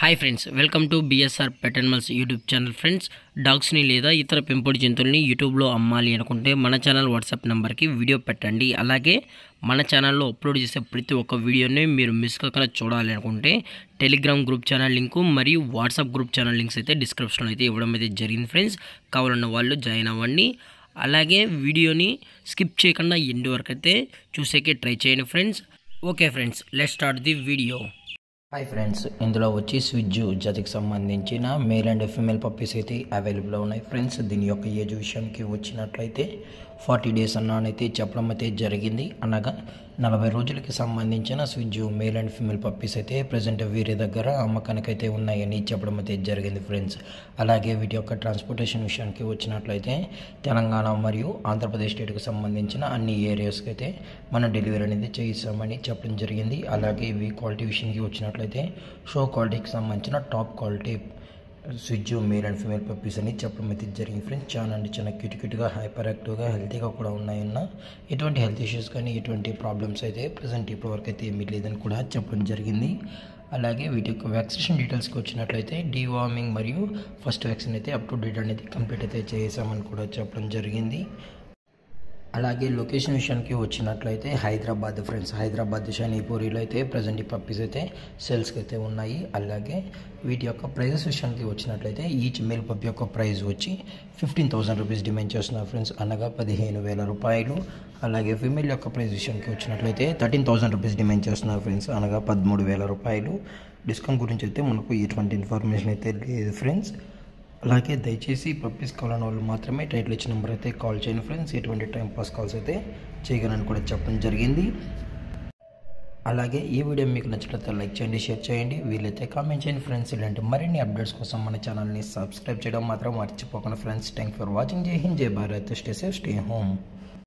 Hi friends, welcome to BSR pet animals YouTube channel. Friends, డాగ్స్ని లేదా ఇతర పెంపుడు జంతువుల్ని యూట్యూబ్లో అమ్మాలి అనుకుంటే మన ఛానల్ వాట్సాప్ నెంబర్కి వీడియో పెట్టండి. అలాగే మన ఛానల్లో అప్లోడ్ చేసే ప్రతి ఒక్క వీడియోని మీరు మిస్ కాకుండా చూడాలి అనుకుంటే టెలిగ్రామ్ గ్రూప్ ఛానల్ లింకు మరియు వాట్సాప్ గ్రూప్ ఛానల్ లింక్స్ అయితే డిస్క్రిప్షన్లో అయితే ఇవ్వడం అయితే జరిగింది ఫ్రెండ్స్. కావాలన్న వాళ్ళు జాయిన్ అవ్వండి. అలాగే వీడియోని స్కిప్ చేయకుండా ఎండ్ వరకు అయితే చూసేకే ట్రై చేయండి friends. Okay friends, let's start the video. Hi friends, ఇందులో వచ్చి స్విజ్జు జాతికి సంబంధించిన మేల్ అండ్ ఫీమేల్ పప్పీస్ అయితే అవైలబుల్లో ఉన్నాయి ఫ్రెండ్స్. దీని యొక్క ఏజ్ విషయానికి వచ్చినట్లయితే 40 డేస్ అన్నానైతే చెప్పడం అయితే జరిగింది. అనగా 40 రోజులకి సంబంధించిన స్విజ్జు మేల్ అండ్ ఫీమేల్ పప్పీస్ అయితే ప్రజెంట్ వీరి దగ్గర అమ్మకానికైతే ఉన్నాయని చెప్పడం అయితే జరిగింది ఫ్రెండ్స్. అలాగే వీటి యొక్క ట్రాన్స్పోర్టేషన్ విషయానికి వచ్చినట్లయితే తెలంగాణ మరియు ఆంధ్రప్రదేశ్ స్టేట్కి సంబంధించిన అన్ని ఏరియాస్కి అయితే మనం డెలివరీ అనేది చేయిస్తామని చెప్పడం జరిగింది. అలాగే ఇవి క్వాలిటీ విషయానికి వచ్చినట్లయితే షో క్వాలిటీకి సంబంధించిన టాప్ క్వాలిటీ స్విజ్జు మేల్ అండ్ ఫీమేల్ పప్పీస్ అని చెప్పడం అయితే జరిగింది ఫ్రెండ్స్. చాలా క్యూట్గా హైపర్ యాక్టివ్గా హెల్తీగా కూడా ఉన్నాయన్న ఎటువంటి హెల్త్ ఇష్యూస్ కానీ ఎటువంటి ప్రాబ్లమ్స్ అయితే ప్రజెంట్ ఇప్పటివరకు అయితే ఏమీ లేదని కూడా చెప్పడం జరిగింది. అలాగే వీటి యొక్క వ్యాక్సినేషన్ డీటెయిల్స్కి వచ్చినట్లయితే డీవార్మింగ్ మరియు ఫస్ట్ వ్యాక్సిన్ అయితే అప్ టు డేట్ అనేది కంప్లీట్ అయితే చేసామని కూడా చెప్పడం జరిగింది. అలాగే లొకేషన్ విషయానికి వచ్చినట్లయితే హైదరాబాద్ ఫ్రెండ్స్, హైదరాబాద్ షానీపూరిలో అయితే ప్రజెంట్ ఈ పప్పీస్ అయితే సేల్స్కి అయితే ఉన్నాయి. అలాగే వీటి యొక్క ప్రైజెస్ విషయానికి వచ్చినట్లయితే ఈచ్ మేల్ పప్పీ యొక్క ప్రైస్ వచ్చి 15,000 రూపీస్ డిమాండ్ చేస్తున్నారు ఫ్రెండ్స్, అనగా 15,000 రూపాయలు. అలాగే ఫీమేల్ యొక్క ప్రైస్ విషయానికి వచ్చినట్లయితే 13,000 రూపీస్ డిమాండ్ చేస్తున్నారు ఫ్రెండ్స్, అనగా 13,000 రూపాయలు. డిస్కౌంట్ గురించి అయితే మనకు ఎటువంటి ఇన్ఫర్మేషన్ అయితే లేదు ఫ్రెండ్స్. అలాగే దయచేసి పప్పీస్ కావాలన్న వాళ్ళు మాత్రమే టైటిల్ ఇచ్చిన నెంబర్ అయితే కాల్ చేయండి ఫ్రెండ్స్. ఎటువంటి టైంపాస్ కాల్స్ అయితే చేయగలని కూడా చెప్పడం జరిగింది. అలాగే ఈ వీడియో మీకు నచ్చినట్లయితే లైక్ చేయండి, షేర్ చేయండి, వీలైతే కామెంట్ చేయండి ఫ్రెండ్స్. ఇలాంటి మరిన్ని అప్డేట్స్ కోసం మన ఛానల్ని సబ్స్క్రైబ్ చేయడం మాత్రం మర్చిపోకండి ఫ్రెండ్స్. Thank for watching. జై హింద్, జై Bharat, stay safe, stay home.